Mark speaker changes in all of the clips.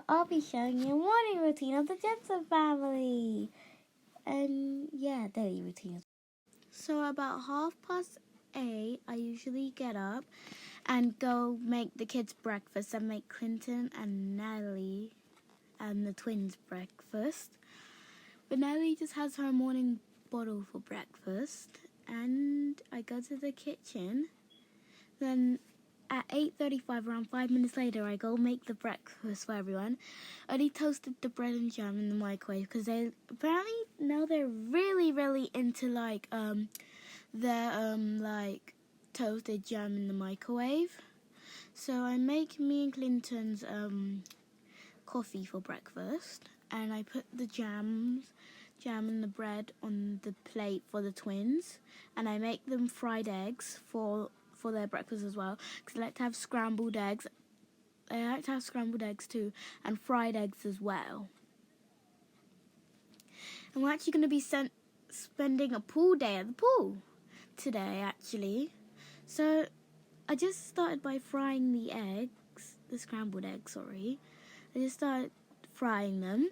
Speaker 1: I'll be showing you a morning routine of the JENSON family. And yeah, daily routines. So about 8:30, I usually get up and go make the kids breakfast. I make Clinton and Natalie and the twins breakfast. But Natalie just has her morning bottle for breakfast. And I go to the kitchen. Then at 8:35, around 5 minutes later, I go make the breakfast for everyone. I already toasted the bread and jam in the microwave because they apparently now they're really into like toasted jam in the microwave. So I make me and Clinton's coffee for breakfast, and I put the jam and the bread on the plate for the twins, and I make them fried eggs for their breakfast as well, because I like to have scrambled eggs. I like to have scrambled eggs too, and fried eggs as well. And we're actually going to be spending a pool day at the pool today, actually. So I just started by frying the scrambled eggs, sorry. I just started frying them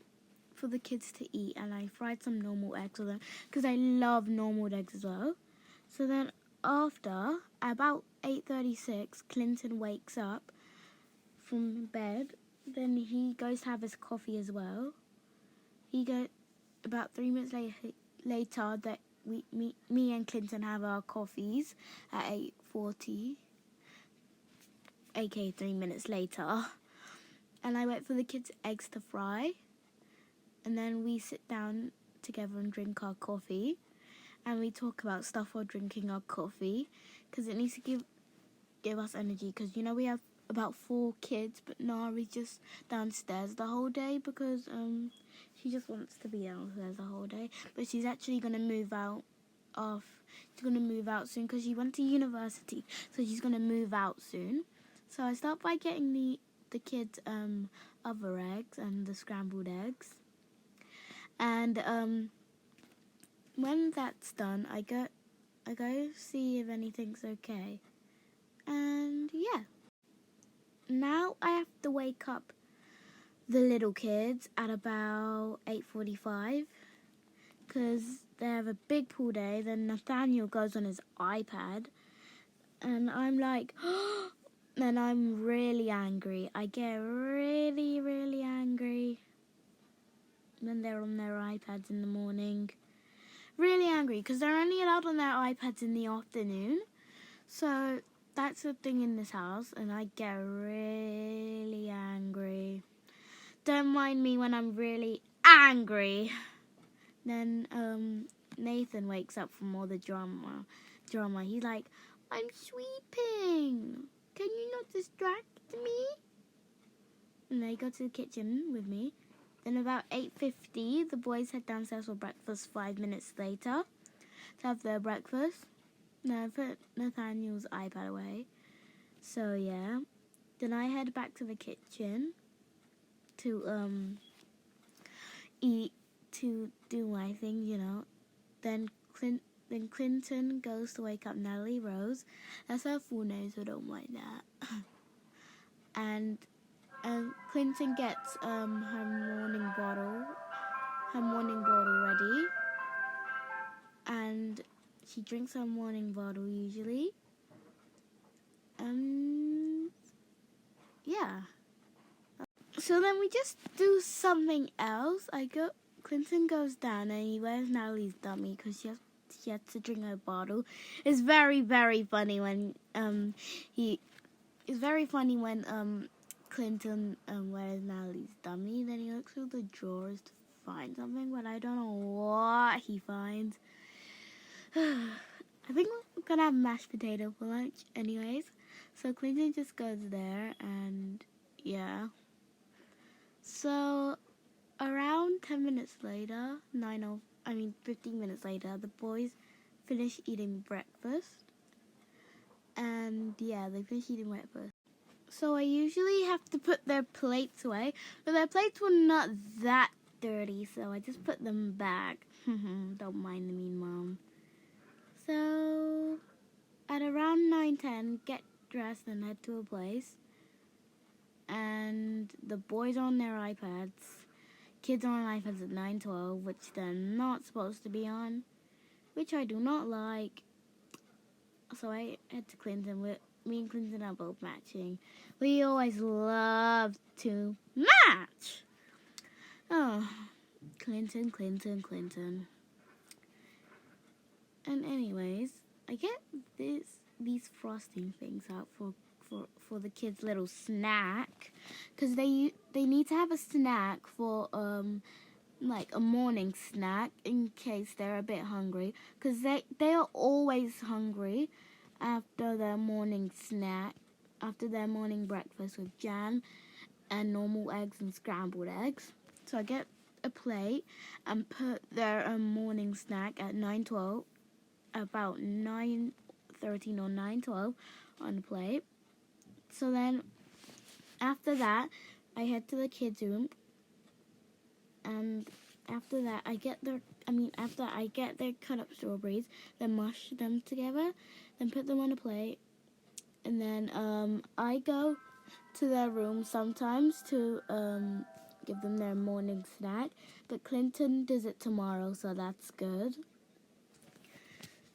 Speaker 1: for the kids to eat, and I fried some normal eggs for them because I love normal eggs as well. So then after, about 8:36, Clinton wakes up from bed. Then he goes to have his coffee as well. About 3 minutes later that me and Clinton have our coffees at 8:40, aka 3 minutes later. And I wait for the kids' eggs to fry. And then we sit down together and drink our coffee. And we talk about stuff while drinking our coffee, because it needs to give us energy. Because we have about 4 kids, but Nari's just downstairs the whole day because she just wants to be downstairs the whole day. But she's actually gonna move out. She's gonna move out soon because she went to university, so she's gonna move out soon. So I start by getting the kids other eggs and the scrambled eggs. And when that's done, I go see if anything's okay. And yeah. Now I have to wake up the little kids at about 8:45 because they have a big pool day. Then Nathaniel goes on his iPad, and I'm like, then I'm really angry. I get really angry when they're on their iPads in the morning. Really angry because they're only allowed on their iPads in the afternoon. So that's the thing in this house, and I get really angry. Don't mind me when I'm really angry. Then Nathan wakes up from all the drama. He's like, I'm sweeping. Can you not distract me? And they go to the kitchen with me. Then about 8:50, the boys head downstairs for breakfast 5 minutes later to have their breakfast. Now I put Nathaniel's iPad away. So yeah. Then I head back to the kitchen to eat, to do my thing, Then Clinton goes to wake up Natalie Rose. That's her full name, so don't mind that. And Clinton gets her morning bottle ready, and she drinks her morning bottle usually. Yeah. So then we just do something else. Clinton goes down and he wears Natalie's dummy because she has to drink her bottle. It's very funny when Clinton wears Natalie's dummy. Then he looks through the drawers to find something, but I don't know what he finds. I think we're gonna have mashed potato for lunch anyways. So Clinton just goes there, and yeah. So around 10 minutes later, 15 minutes later, the boys finish eating breakfast. And yeah, they finish eating breakfast. So I usually have to put their plates away, but their plates were not that dirty, so I just put them back. Don't mind the mean mom. So at around 9:10, get dressed and head to a place. and the boys are on their iPads. Kids are on iPads at 9:12, which they're not supposed to be on, which I do not like. So I head to Clinton. Me and Clinton are both matching. We always love to match. Oh, Clinton. And anyways, I get these frosting things out for the kids' little snack, because they need to have a snack for like a morning snack in case they're a bit hungry, because they are always hungry after their morning snack, after their morning breakfast with jam and normal eggs and scrambled eggs. So I get a plate and put their morning snack at 9:12, about 9:13 or 9:12 on the plate. So then after that, I head to the kids' room, and after that after I get their cut up strawberries, then mush them together, then put them on a plate, and then I go to their room sometimes to give them their morning snack, but Clinton does it tomorrow, so that's good.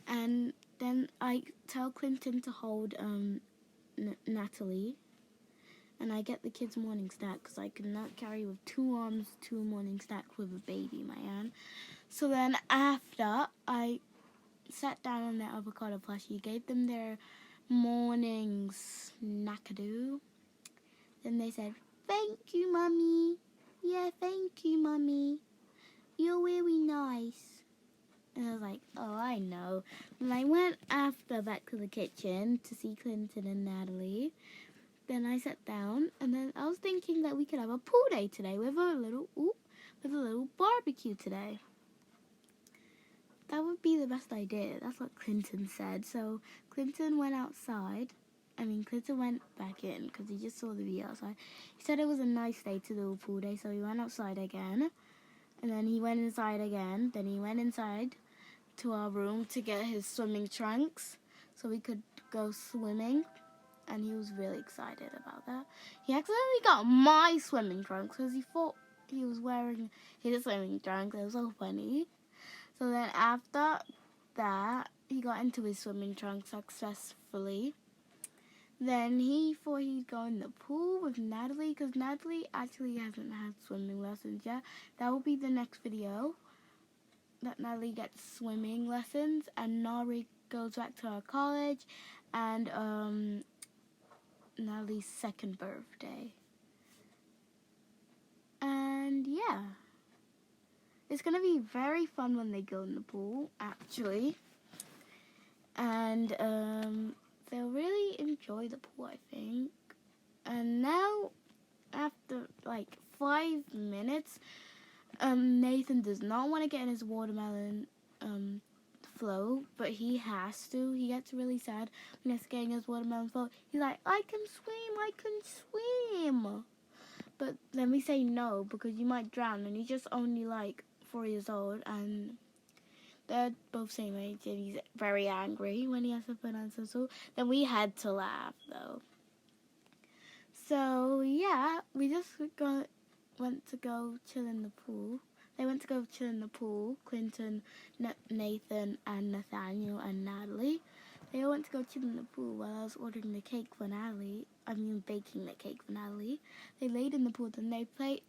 Speaker 1: And then I tell Clinton to hold Natalie, and I get the kids' morning snack, because I could not carry with 2 arms 2 morning snacks with a baby, man. So then after I sat down on their avocado plushie, gave them their morning snackadoo, then they said, "Thank you, Mummy. Yeah, thank you, Mummy. You're really nice." And I was like, "Oh, I know." And I went after back to the kitchen to see Clinton and Natalie. Then I sat down, and then I was thinking that we could have a pool day today with a little barbecue today. That would be the best idea. That's what Clinton said. So Clinton went outside. Clinton went back in because he just saw the view outside. He said it was a nice day to do a pool day, so he went outside again. And then he went inside again. Then he went inside to our room to get his swimming trunks so we could go swimming. And he was really excited about that. He accidentally got my swimming trunks because he thought he was wearing his swimming trunks. It was so funny. So then after that, he got into his swimming trunks successfully. Then he thought he'd go in the pool with Natalie, because Natalie actually hasn't had swimming lessons yet. That will be the next video, that Natalie gets swimming lessons, and Nari goes back to her college, and Natalie's second birthday. And yeah, it's gonna be very fun when they go in the pool, actually. And they'll really enjoy the pool, I think. And now, after like 5 minutes, Nathan does not want to get in his watermelon float, but he has to. He gets really sad when he's getting his watermelon float. He's like, I can swim. But then we say no, because you might drown, and he's just only like 4 years old, and they're both same age, and he's very angry when he has to put on so. Then we had to laugh, though. So yeah, we just went to go chill in the pool. They went to go chill in the pool. Clinton, Nathan, and Nathaniel, and Natalie. They all went to go chill in the pool while I was ordering the cake for Natalie. Baking the cake for Natalie. They laid in the pool, then they played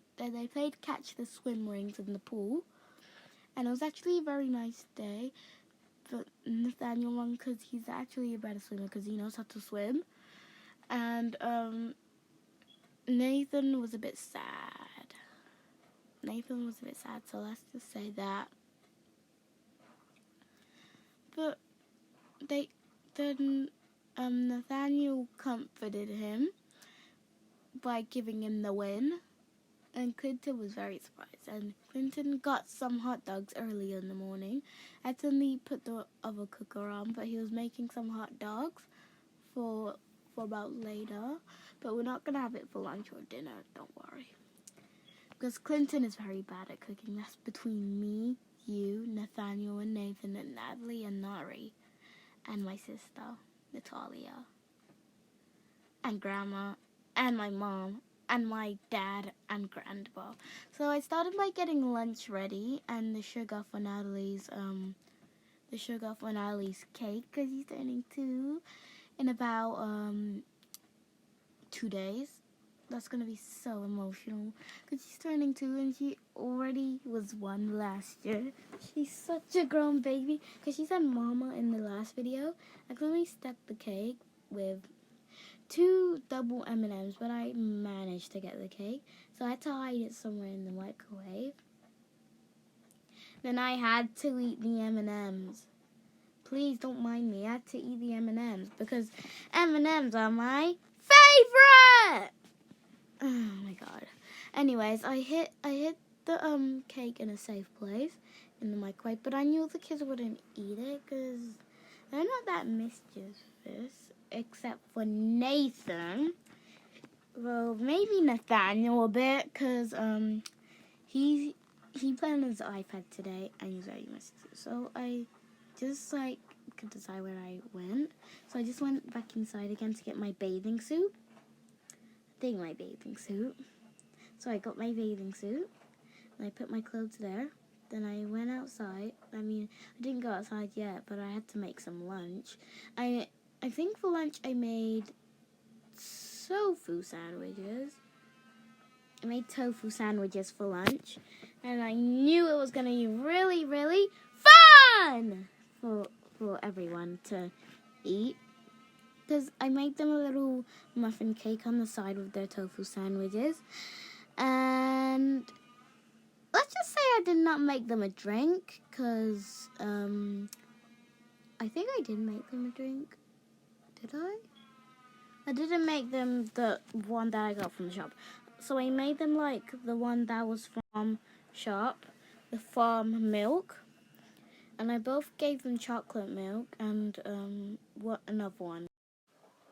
Speaker 1: catch the swim rings in the pool. And it was actually a very nice day. But Nathaniel won because he's actually a better swimmer, because he knows how to swim. And Nathan was a bit sad. So let's just say that. But Nathaniel comforted him by giving him the win, and Clinton was very surprised. And Clinton got some hot dogs early in the morning. I accidentally put the oven cooker on, but he was making some hot dogs for about later. But we're not gonna have it for lunch or dinner, don't worry. Because Clinton is very bad at cooking. That's between me, you, Nathaniel, and Nathan, and Natalie, and Nari, and my sister, Natalia, and Grandma, and my mom, and my dad and grandpa. So I started by getting lunch ready and the sugar for Natalie's cake, because he's turning 2 in about 2 days. That's gonna be so emotional because she's turning 2 and she already was 1 last year. She's such a grown baby because she said mama in the last video. I could only step the cake with 2 double M&Ms, but I managed to get the cake, so I had to hide it somewhere in the microwave. Then I had to eat the M&Ms. Please don't mind me. I had to eat the M&Ms because M&Ms are my favorite. Oh my god. Anyways, I hid the cake in a safe place in the microwave, but I knew the kids wouldn't eat it because they're not that mischievous, except for Nathan. Well, maybe Nathaniel a bit, because he played on his iPad today and he's very mischievous. So I just could decide where I went. So I just went back inside again to get my bathing suit. So I got my bathing suit and I put my clothes there. Then I went outside. I didn't go outside yet, but I had to make some lunch. I think for lunch I made tofu sandwiches. I made tofu sandwiches for lunch, and I knew it was gonna be really, really fun for everyone to eat. Because I made them a little muffin cake on the side with their tofu sandwiches. And let's just say I did not make them a drink, because I think I did make them a drink. Did I? I didn't make them the one that I got from the shop. So I made them like the one that was from shop, the farm milk. And I both gave them chocolate milk and another one.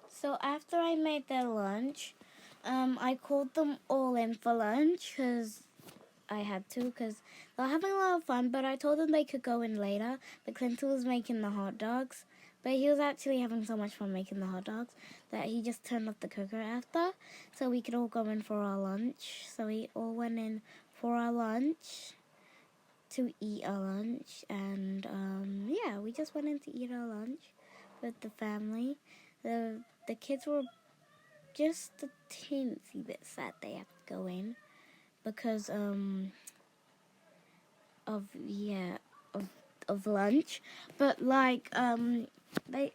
Speaker 1: So after I made their lunch, I called them all in for lunch because I had to, because they were having a lot of fun, but I told them they could go in later. But Clinton was making the hot dogs, but he was actually having so much fun making the hot dogs that he just turned off the cooker after, so we could all go in for our lunch. So we all went in for our lunch, to eat our lunch, and yeah, we just went in to eat our lunch with the family. The kids were just a teensy bit sad they have to go in because of lunch, but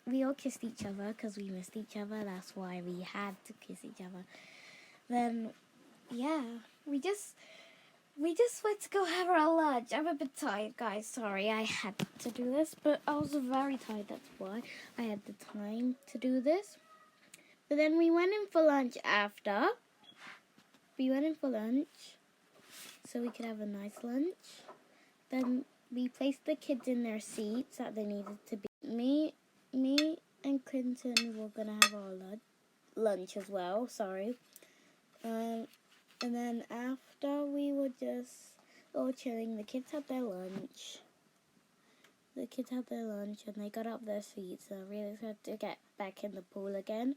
Speaker 1: we all kissed each other because we missed each other. That's why we had to kiss each other. Then yeah, we just went to go have our lunch. I'm a bit tired, guys. Sorry I had to do this, but I was very tired. That's why I had the time to do this. But then we went in for lunch after. We went in for lunch so we could have a nice lunch. Then we placed the kids in their seats that they needed to be. Me and Clinton were gonna have our lunch as well. Sorry. And then after we were just all chilling, the kids had their lunch. And they got up their seats. So I really had to get back in the pool again.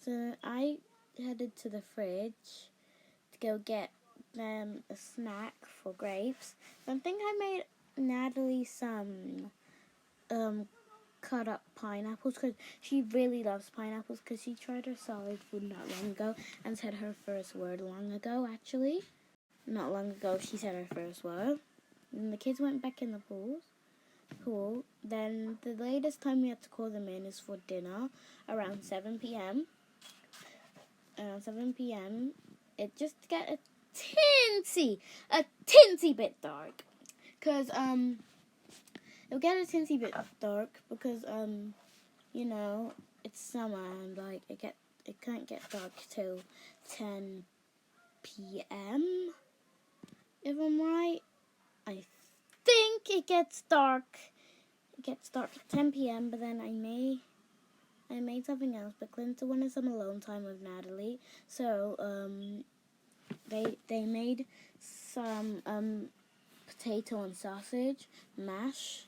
Speaker 1: So I headed to the fridge to go get them a snack for grapes. I think I made Natalie some cut up pineapples because she really loves pineapples, because she tried her solid food not long ago and said her first word long ago, actually. Not long ago she said her first word. And the kids went back in the pool. Then the latest time we have to call them in is for dinner around 7 p.m. Around 7 p.m. It just get a teensy bit dark. Because it'll get a teensy bit dark because it's summer and it can't get dark till 10 p.m. if I'm right. I think it gets dark. It gets dark at 10 p.m. But then I made something else. But Clinton wanted some alone time with Natalie, so they made some potato and sausage mash,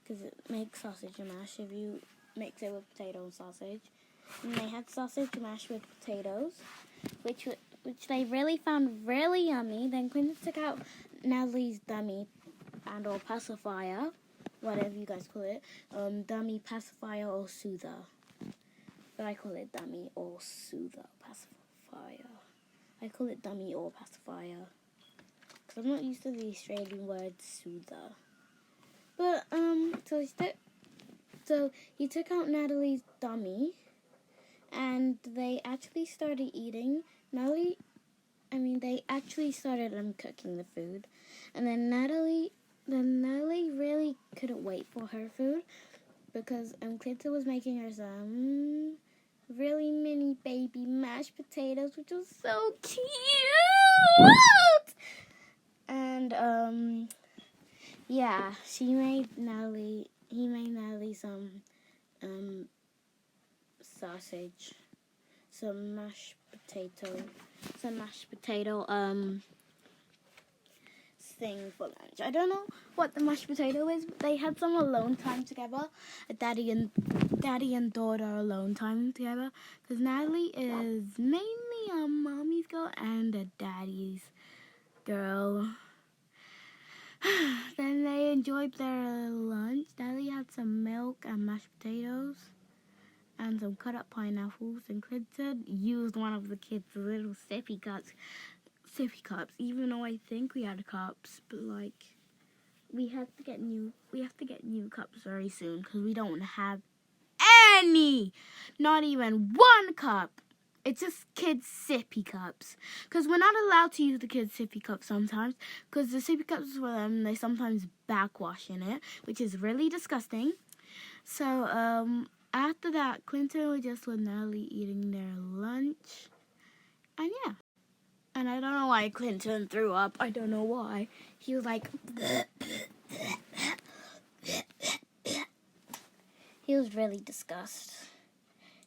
Speaker 1: because it makes sausage and mash if you mix it with potato and sausage. And they had sausage mash with potatoes, which which they really found really yummy. Then Clinton took out Natalie's dummy and or pacifier, whatever you guys call it, dummy, pacifier, or soother. But I call it dummy or soother, pacifier. I call it dummy or pacifier because I'm not used to the Australian word soother. But so he took out Natalie's dummy, and they actually started eating. They actually started cooking the food, and then Natalie really couldn't wait for her food because Clinton was making her some really mini baby mashed potatoes, which was so cute. And he made Natalie some sausage, some mashed potato thing for lunch. I don't know what the mashed potato is, but they had some alone time together, a daddy and daughter alone time together, because Natalie is mainly a mommy's girl and a daddy's girl. Then they enjoyed their lunch. Natalie had some milk and mashed potatoes and some cut up pineapples, and Clinton used one of the kids' little sippy cups, even though I think we had cups, but we have to get new cups very soon because we don't have any, not even one cup. It's just kids' sippy cups. Because we're not allowed to use the kids' sippy cups sometimes. Because the sippy cups for them, they sometimes backwash in it, which is really disgusting. So, after that, Clinton was just with Natalie eating their lunch. And yeah. And I don't know why Clinton threw up. I don't know why. He was like... He was really disgusted.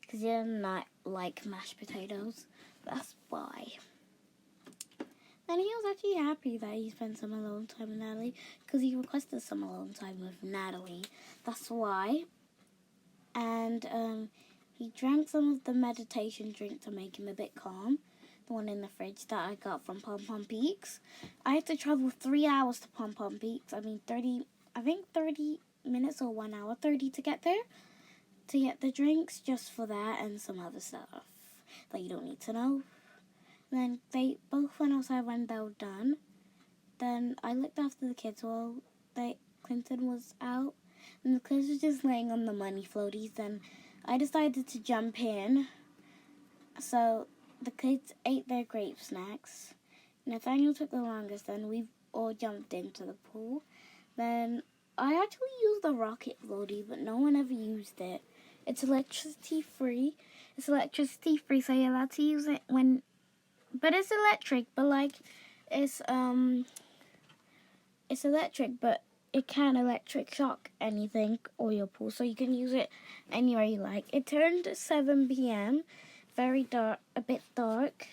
Speaker 1: Because he did not like mashed potatoes. That's why. Then he was actually happy that he spent some alone time with Natalie. Because he requested some alone time with Natalie. That's why. And he drank some of the meditation drink to make him a bit calm. The one in the fridge that I got from Pom Pom Peaks. I had to travel 3 hours to Pom Pom Peaks. 30 minutes or 1 hour 30 to get there. To get the drinks just for that and some other stuff that you don't need to know. And then they both went outside when they were done. Then I looked after the kids while Clinton was out. And the kids were just laying on the money floaties. Then I decided to jump in. So the kids ate their grape snacks. Nathaniel took the longest. Then we all jumped into the pool. Then I actually used the rocket floaty, but no one ever used it. It's electricity free, so you're allowed to use it but it's electric, but it's electric, but it can electric shock anything or your pool, so you can use it anywhere you like. It turned 7 p.m., very dark, a bit dark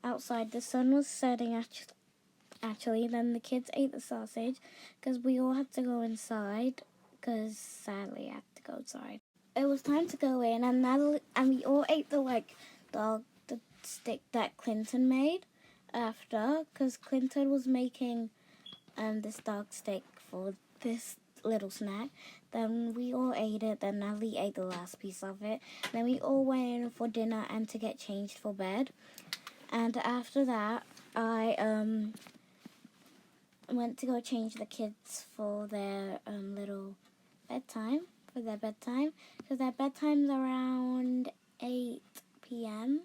Speaker 1: outside. The sun was setting actually. Then the kids ate the sausage because we all had to go inside because sadly I had to go outside. It was time to go in, and we all ate the stick that Clinton made after, because Clinton was making this dog stick for this little snack. Then we all ate it. Then Natalie ate the last piece of it. Then we all went in for dinner and to get changed for bed. And after that, I went to go change the kids for their little bedtime. Because their bedtime's around 8 p.m.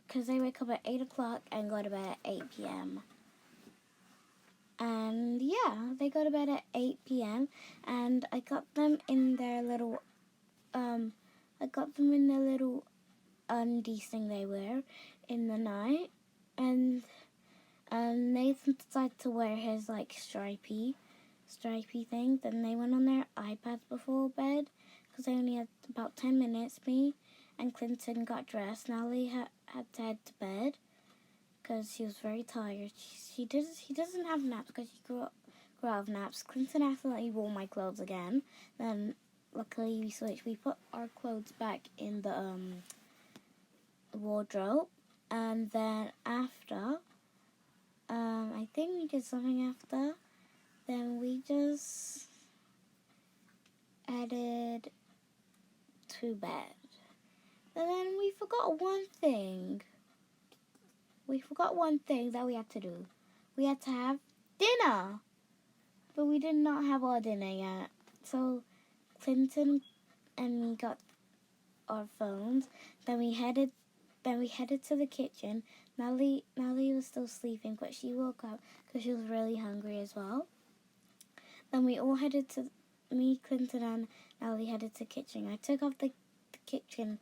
Speaker 1: Because they wake up at 8 o'clock and go to bed at 8 p.m. And yeah, they go to bed at 8 p.m. And I got them in their little, undies thing they wear in the night. And Nathan decided to wear his stripy thing. Then they went on their iPads before bed because they only had about 10 minutes. Me and Clinton got dressed. Natalie had to head to bed because she was very tired. He doesn't have naps because he grew out of naps. Clinton accidentally wore my clothes again. Then luckily we switched. We put our clothes back in the wardrobe, and then after, I think we did something after. Then we just added to bed. And then we forgot one thing. We forgot one thing that we had to do. We had to have dinner. But we did not have our dinner yet. So Clinton and me got our phones. Then we headed to the kitchen. Natalie was still sleeping, but she woke up because she was really hungry as well. Then we all headed to, me, Clinton, and Natalie headed to the kitchen. I took off the kitchen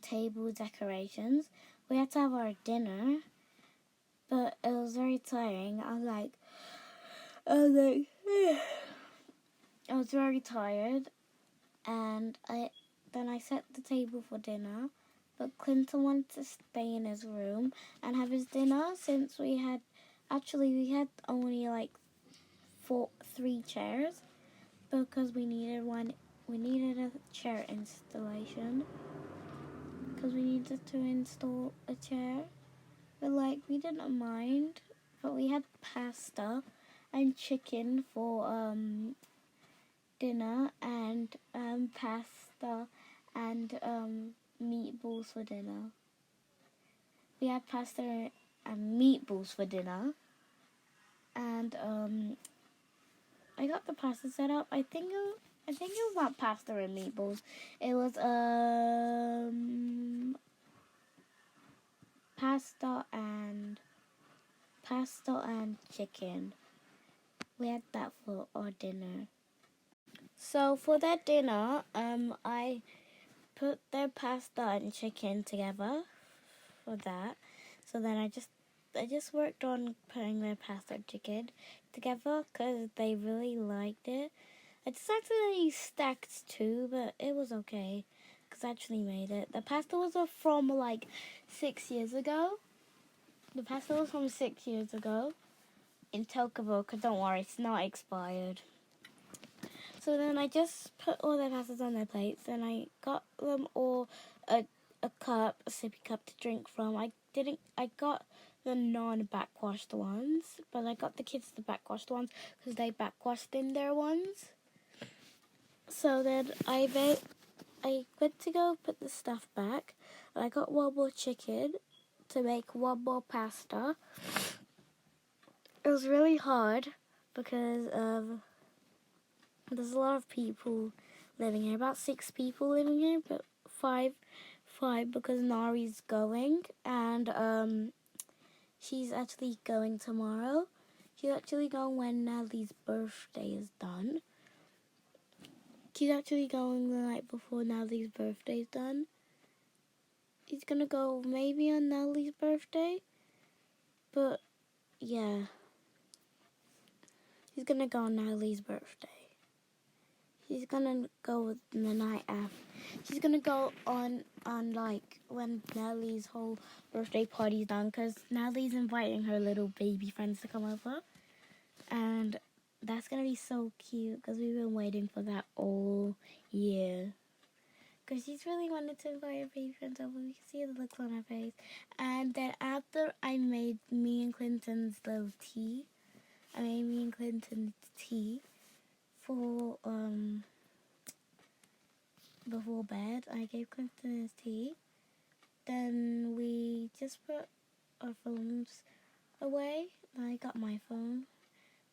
Speaker 1: table decorations. We had to have our dinner, but it was very tiring. I was very tired, and then I set the table for dinner. But Clinton wanted to stay in his room and have his dinner since we had only like 3 chairs because we needed a chair installation because we needed to install a chair. But we didn't mind, but we had pasta and chicken for dinner and pasta and meatballs for dinner. We had pasta and meatballs for dinner, and I got the pasta set up. I think it was not pasta and meatballs. It was pasta and chicken. We had that for our dinner. So for that dinner, I put the pasta and chicken together for that. So then I just worked on putting the pasta and chicken together because they really liked it. I just actually stacked 2, but it was okay because I actually made it. The pasta was from 6 years ago. The pasta was from 6 years ago in Toca KayKay. Don't worry, it's not expired. So then I just put all the pastas on their plates, and I got them all a sippy cup to drink from. I got the non-backwashed ones, but I got the kids the backwashed ones because they backwashed in their ones. So then I went to go put the stuff back, and I got one more chicken to make one more pasta. It was really hard because there's a lot of people living here, about 6 people living here, but five because Nari's going, and she's actually going tomorrow. She's actually going when Natalie's birthday is done. She's actually going the night before Natalie's birthday is done. He's gonna go maybe on Natalie's birthday, but yeah. He's gonna go on Natalie's birthday. She's gonna go the night after. She's gonna go on when Natalie's whole birthday party's done, because Natalie's inviting her little baby friends to come over, and that's gonna be so cute because we've been waiting for that all year. Because she's really wanted to invite her baby friends over. We can see the looks on her face. And then after I made me and Clinton's little tea, I made me and Clinton's tea for before bed. I gave Clinton his tea. Then we just put our phones away. I got my phone.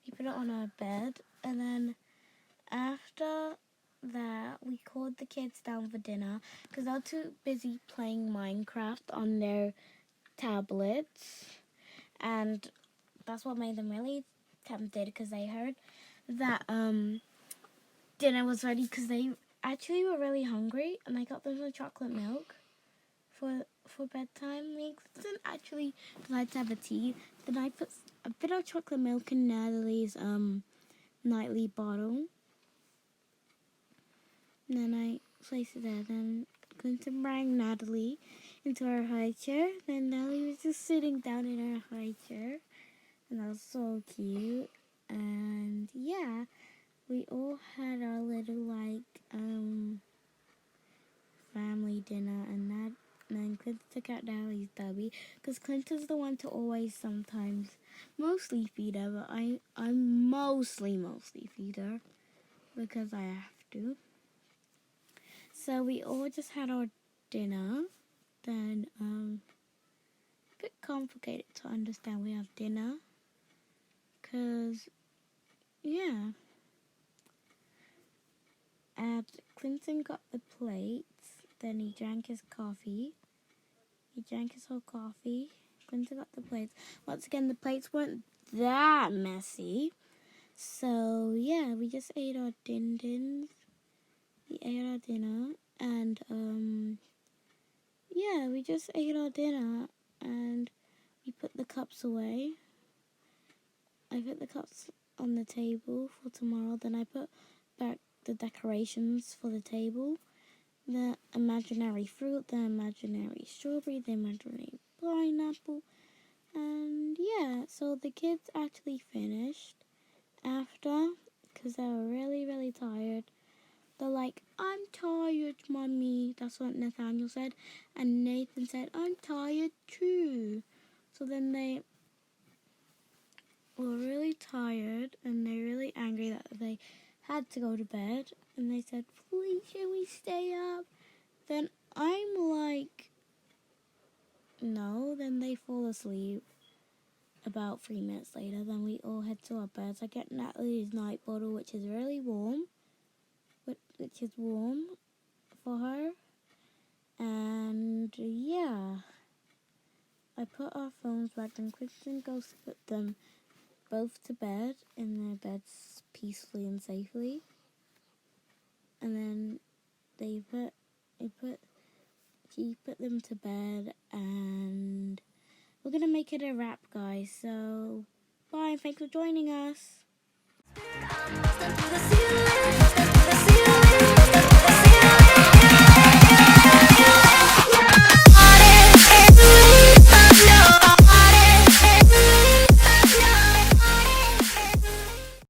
Speaker 1: We put it on our bed, and then after that we called the kids down for dinner because they were too busy playing Minecraft on their tablets, and that's what made them really tempted because they heard that dinner was ready because they actually were really hungry, and I got them some chocolate milk for bedtime. Me didn't actually like to have a tea. Then I put a bit of chocolate milk in Natalie's nightly bottle. And then I placed it there. Then Clinton brought Natalie into her high chair. Then Natalie was just sitting down in her high chair. And that was so cute. And yeah, we all had our little family dinner, and then Clint took out Dally's Dubby, because Clint is the one to always sometimes mostly feed her, but I'm mostly feed her because I have to. So we all just had our dinner. Then a bit complicated to understand we have dinner, because yeah. And Clinton got the plates, then he drank his coffee. He drank his whole coffee. Clinton got the plates. Once again, the plates weren't that messy. So, yeah, we just ate our din-dins. We ate our dinner. And, yeah, we just ate our dinner. And we put the cups away. I put the cups on the table for tomorrow. Then I put back the decorations for the table. The imaginary fruit, the imaginary strawberry, the imaginary pineapple. And yeah, so the kids actually finished after, because they were really tired. They're like, "I'm tired, Mummy." That's what Nathaniel said. And Nathan said, "I'm tired too." So then they were really tired and they're really angry that they had to go to bed. And they said, "Please, can we stay up?" Then I'm like, no. Then they fall asleep. About 3 minutes later, then we all head to our beds. I get Natalie's night bottle, which is really warm, which is warm for her. And yeah, I put our phones back, and Kristen goes to put them both to bed in their beds peacefully and safely. And then he put them to bed, and we're gonna make it a wrap, guys. So bye, thanks for joining us.